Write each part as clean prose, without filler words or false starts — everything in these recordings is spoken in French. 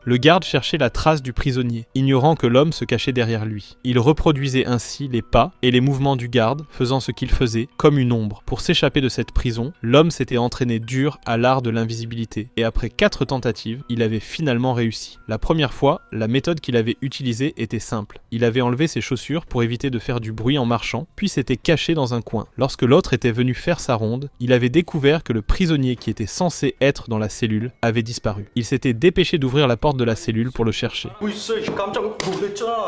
Le garde cherchait la trace du prisonnier, ignorant que l'homme se cachait derrière lui. Il reproduisait ainsi les pas et les mouvements du garde, faisant ce qu'il faisait, comme une ombre. Pour s'échapper de cette prison, l'homme s'était entraîné dur à l'art de l'invisibilité, et après 4 tentatives, il avait finalement réussi. La première fois, la méthode qu'il avait utilisée était simple. Il avait enlevé ses chaussures pour éviter de faire du bruit en marchant, puis s'était caché dans un coin. Lorsque l'autre était venu faire sa ronde, il avait découvert que le prisonnier qui était censé être dans la cellule avait disparu. Il s'était dépêché d'ouvrir la porte de la cellule pour le chercher.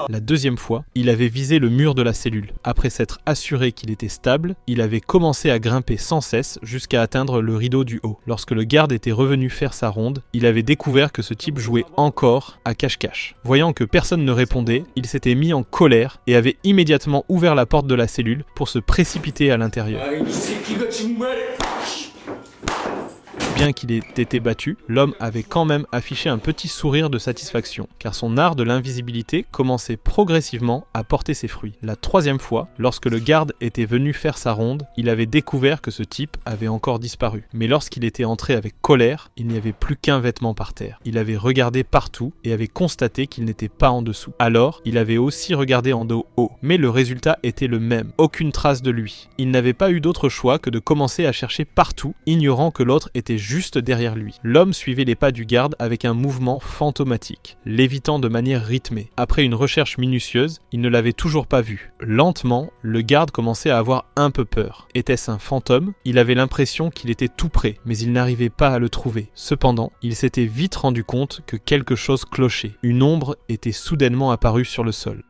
La deuxième fois, il avait visé le mur de la cellule. Après s'être assuré qu'il était stable, il avait commencé à grimper sans cesse jusqu'à atteindre le rideau du haut. Lorsque le garde était revenu faire sa ronde, il avait découvert que ce type jouait encore à cache-cache. Voyant que personne ne répondait, il s'était mis en colère et avait immédiatement ouvert la porte de la cellule pour se précipiter à l'intérieur. Bien qu'il ait été battu, l'homme avait quand même affiché un petit sourire de satisfaction, car son art de l'invisibilité commençait progressivement à porter ses fruits. La troisième fois, lorsque le garde était venu faire sa ronde, il avait découvert que ce type avait encore disparu. Mais lorsqu'il était entré avec colère, il n'y avait plus qu'un vêtement par terre. Il avait regardé partout et avait constaté qu'il n'était pas en dessous. Alors, il avait aussi regardé en dos haut, mais le résultat était le même, aucune trace de lui. Il n'avait pas eu d'autre choix que de commencer à chercher partout, ignorant que l'autre était juste derrière lui. L'homme suivait les pas du garde avec un mouvement fantomatique, l'évitant de manière rythmée. Après une recherche minutieuse, il ne l'avait toujours pas vu. Lentement, le garde commençait à avoir un peu peur. Était-ce un fantôme ? Il avait l'impression qu'il était tout près, mais il n'arrivait pas à le trouver. Cependant, il s'était vite rendu compte que quelque chose clochait. Une ombre était soudainement apparue sur le sol.